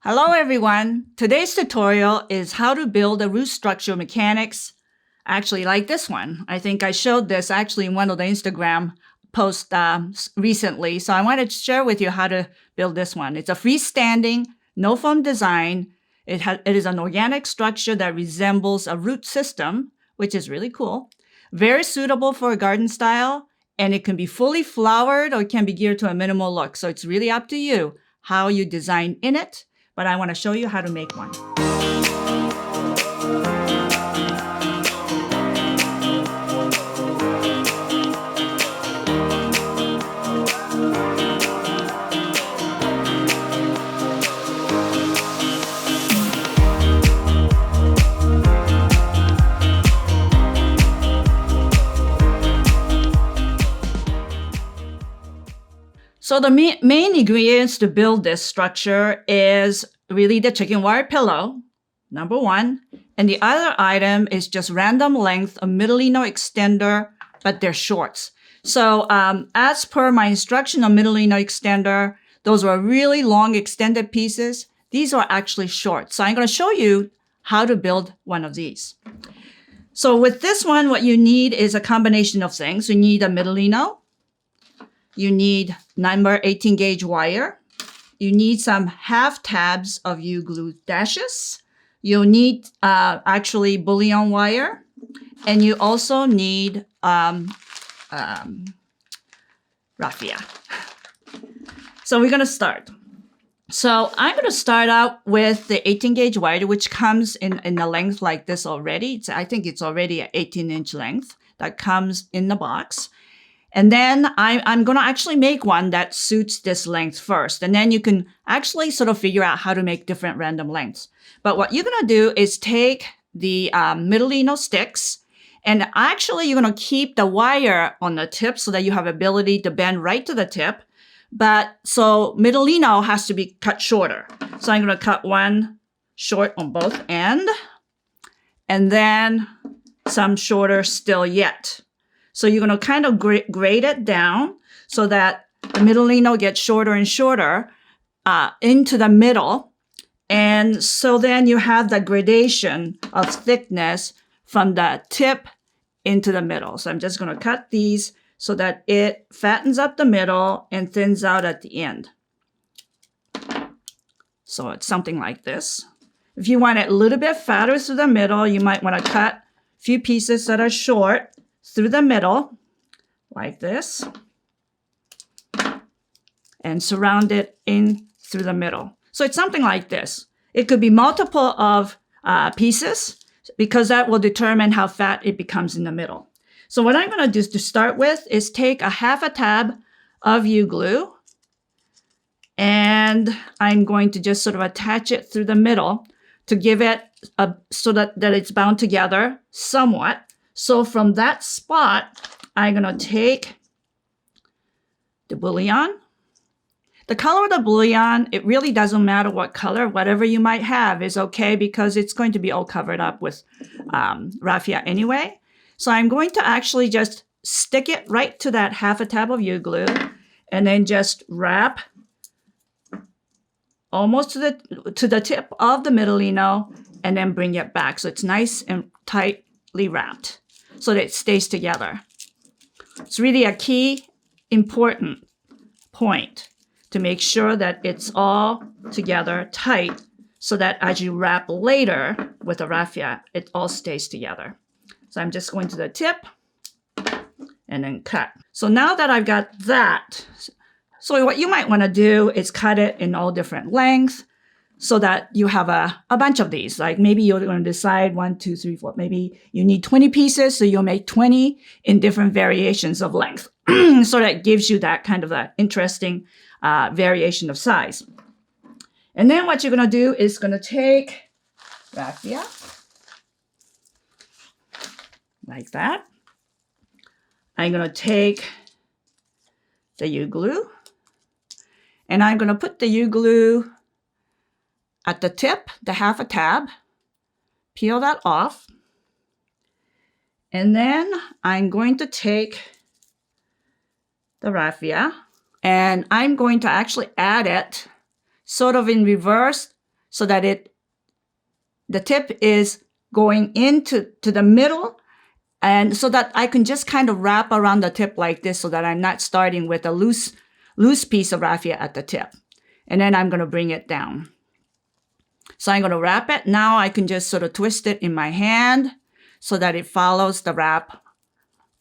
Hello everyone. Today's tutorial is how to build a root structure mechanics. Actually, like this one. I think I showed this actually in one of the Instagram posts recently. So I wanted to share with you how to build this one. It's a freestanding, no foam design. It is an organic structure that resembles a root system, which is really cool. Very suitable for a garden style, and it can be fully flowered or it can be geared to a minimal look. So it's really up to you how you design in it. But I want to show you how to make one. So the main ingredients to build this structure is really the chicken wire pillow, number one. And the other item is just random length of Midollino extender, but they're shorts. So as per my instruction on Midollino extender, those were really long extended pieces. These are actually short. So I'm going to show you how to build one of these. So with this one, what you need is a combination of things. You need a Midollino. You need number 18 gauge wire. You need some half tabs of U-glue dashes. You'll need actually bullion wire. And you also need raffia. So we're going to start. So I'm going to start out with the 18 gauge wire, which comes in a length like this already. I think it's already an 18-inch length that comes in the box. And then I'm going to actually make one that suits this length first. And then you can actually sort of figure out how to make different random lengths. But what you're going to do is take the Midollino sticks, and actually you're going to keep the wire on the tip so that you have ability to bend right to the tip. But so Midollino has to be cut shorter. So I'm going to cut one short on both ends, and then some shorter still yet. So you're going to kind of grade it down so that the Midollino gets shorter and shorter into the middle. And so then you have the gradation of thickness from the tip into the middle. So I'm just going to cut these so that it fattens up the middle and thins out at the end. So it's something like this. If you want it a little bit fatter through the middle, you might want to cut a few pieces that are short through the middle, like this, and surround it in through the middle. So it's something like this. It could be multiple of pieces because that will determine how fat it becomes in the middle. So what I'm going to do to start with is take a half a tab of U-glue, and I'm going to just sort of attach it through the middle to give it so that it's bound together somewhat. So from that spot, I'm going to take the bullion. The color of the bullion, it really doesn't matter what color. Whatever you might have is okay because it's going to be all covered up with raffia anyway. So I'm going to actually just stick it right to that half a tab of U-glue and then just wrap almost to the tip of the Midollino and then bring it back. So it's nice and tightly wrapped so that it stays together. It's really a key, important point to make sure that it's all together tight so that as you wrap later with the raffia, it all stays together. So I'm just going to the tip and then cut. So now that I've got that, so what you might want to do is cut it in all different lengths so that you have a bunch of these. Like maybe you're going to decide 1, 2, 3, 4. Maybe you need 20 pieces, so you'll make 20 in different variations of length. So that gives you that kind of an interesting variation of size. And then what you're going to do is going to take raffia, like that. I'm going to take the U-glue, and I'm going to put the U-glue at the tip, the half a tab, peel that off. And then I'm going to take the raffia, and I'm going to actually add it sort of in reverse so that the tip is going into the middle, and so that I can just kind of wrap around the tip like this so that I'm not starting with a loose piece of raffia at the tip. And then I'm going to bring it down. So I'm going to wrap it. Now I can just sort of twist it in my hand so that it follows the wrap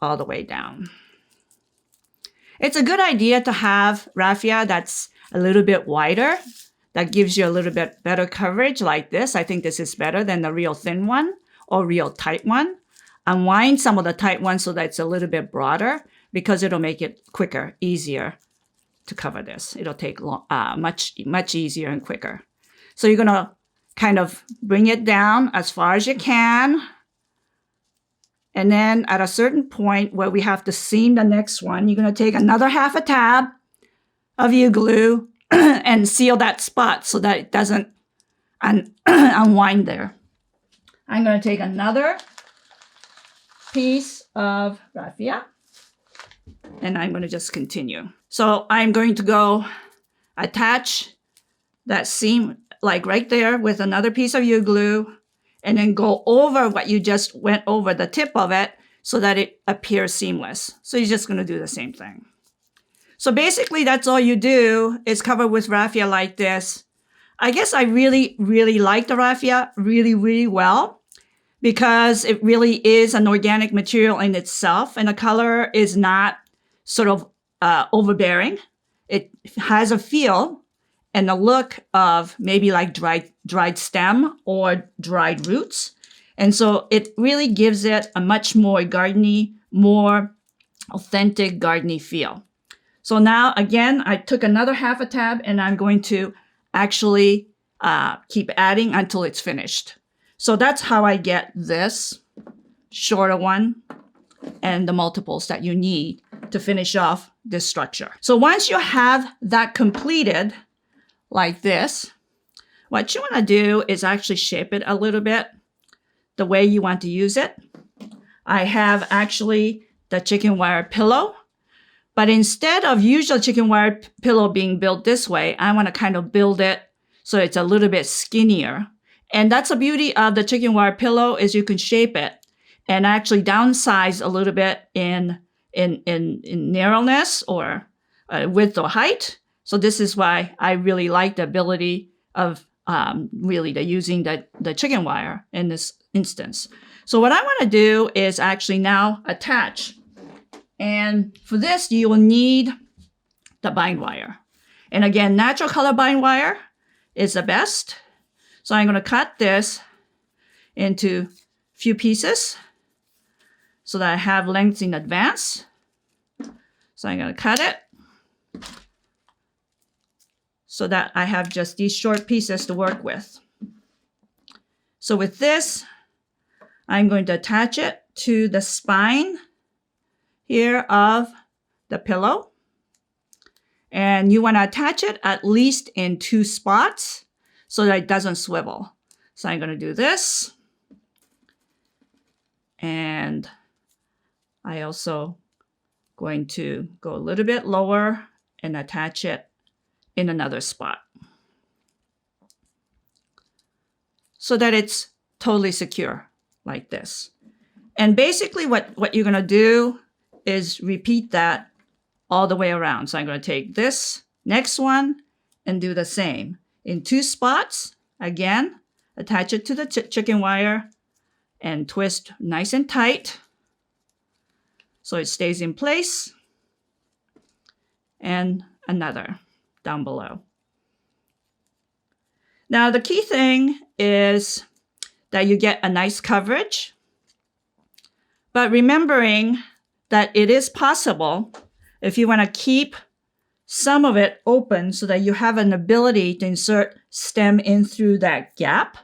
all the way down. It's a good idea to have raffia that's a little bit wider. That gives you a little bit better coverage like this. I think this is better than the real thin one or real tight one. Unwind some of the tight ones so that it's a little bit broader because it'll make it quicker, easier to cover this. It'll take much easier and quicker. So you're going to kind of bring it down as far as you can. And then at a certain point where we have to seam the next one, you're going to take another half a tab of your glue and seal that spot so that it doesn't unwind there. I'm going to take another piece of raffia and I'm going to just continue. So I'm going to go attach that seam like right there with another piece of your glue and then go over what you just went over the tip of it so that it appears seamless. So you're just going to do the same thing. So basically that's all you do is cover with raffia like this. I guess I really, really like the raffia really, really well because it really is an organic material in itself and the color is not sort of overbearing. It has a feel and a look of maybe like dried stem or dried roots. And so it really gives it a much more gardeny, more authentic gardeny feel. So now, again, I took another half a tab and I'm going to actually keep adding until it's finished. So that's how I get this shorter one and the multiples that you need to finish off this structure. So once you have that completed like this, what you want to do is actually shape it a little bit the way you want to use it. I have actually the chicken wire pillow. But instead of usual chicken wire pillow being built this way, I want to kind of build it so it's a little bit skinnier. And that's the beauty of the chicken wire pillow is you can shape it and actually downsize a little bit in narrowness or width or height. So this is why I really like the ability of using the chicken wire in this instance. So what I want to do is actually now attach. And for this, you will need the bind wire. And again, natural color bind wire is the best. So I'm going to cut this into a few pieces so that I have lengths in advance. So I'm going to cut it so that I have just these short pieces to work with. So with this, I'm going to attach it to the spine here of the pillow. And you want to attach it at least in 2 spots so that it doesn't swivel. So I'm going to do this. And I also going to go a little bit lower and attach it in another spot so that it's totally secure like this. And basically what you're going to do is repeat that all the way around. So I'm going to take this next one and do the same. In 2 spots, again, attach it to the chicken wire and twist nice and tight so it stays in place. And another down below. Now the key thing is that you get a nice coverage, but remembering that it is possible if you want to keep some of it open so that you have an ability to insert stem in through that gap,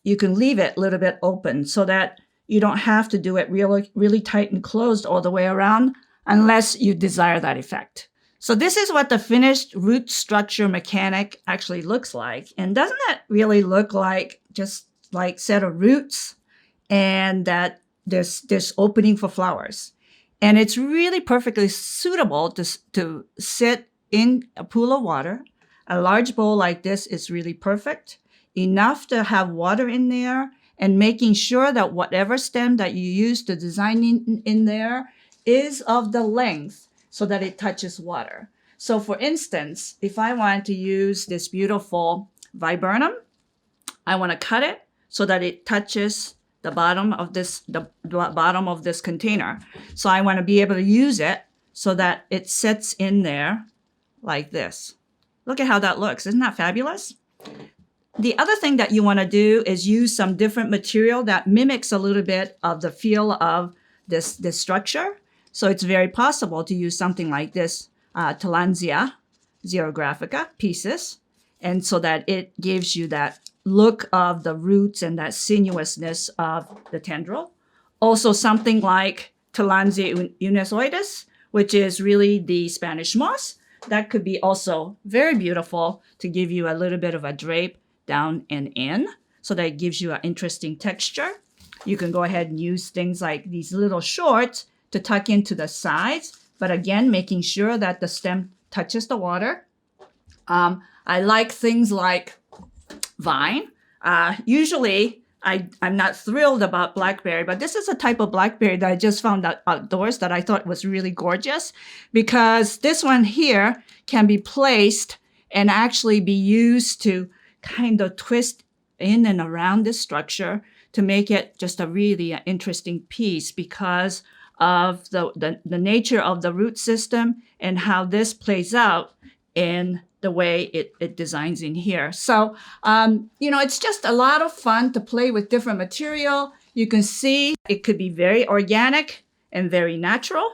you can leave it a little bit open so that you don't have to do it really, really tight and closed all the way around unless you desire that effect. So this is what the finished root structure mechanic actually looks like. And doesn't that really look like just like set of roots and that there's opening for flowers? And it's really perfectly suitable to sit in a pool of water A large bowl like this is really perfect, enough to have water in there, and making sure that whatever stem that you use to design in there is of the length so that it touches water. So for instance, if I want to use this beautiful viburnum, I want to cut it so that it touches the bottom of this container. So I want to be able to use it so that it sits in there like this. Look at how that looks. Isn't that fabulous? The other thing that you want to do is use some different material that mimics a little bit of the feel of this structure. So it's very possible to use something like this Tillandsia xerographica pieces, and so that it gives you that look of the roots and that sinuousness of the tendril. Also something like Tillandsia unissoidis, which is really the Spanish moss. That could be also very beautiful to give you a little bit of a drape down and in, so that it gives you an interesting texture. You can go ahead and use things like these little shorts to tuck into the sides, but again, making sure that the stem touches the water. I like things like vine. Usually, I'm not thrilled about blackberry, but this is a type of blackberry that I just found out outdoors that I thought was really gorgeous, because this one here can be placed and actually be used to kind of twist in and around this structure to make it just a really interesting piece because of the nature of the root system and how this plays out in the way it designs in here. So, it's just a lot of fun to play with different material. You can see it could be very organic and very natural,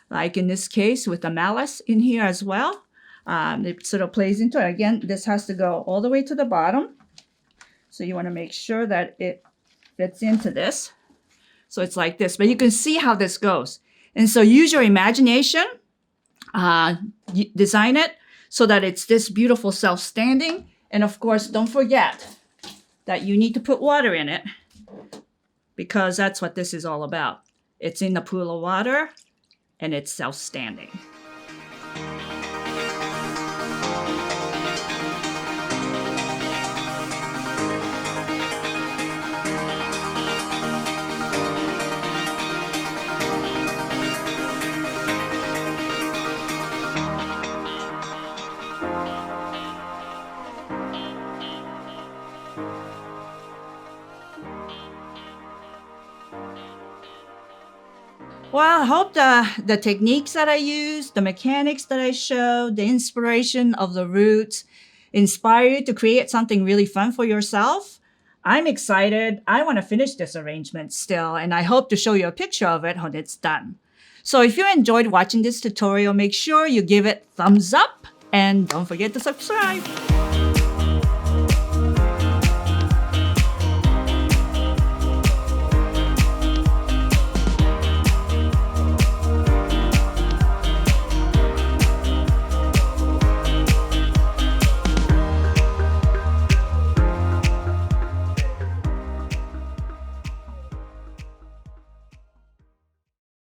like in this case with the malice in here as well. It sort of plays into it. Again, this has to go all the way to the bottom. So you want to make sure that it fits into this. So it's like this, but you can see how this goes. And so use your imagination, design it so that it's this beautiful self-standing. And of course, don't forget that you need to put water in it, because that's what this is all about. It's in the pool of water and it's self-standing. Well, I hope the techniques that I use, the mechanics that I show, the inspiration of the roots inspire you to create something really fun for yourself. I'm excited. I want to finish this arrangement still, and I hope to show you a picture of it when it's done. So if you enjoyed watching this tutorial, make sure you give it thumbs up and don't forget to subscribe.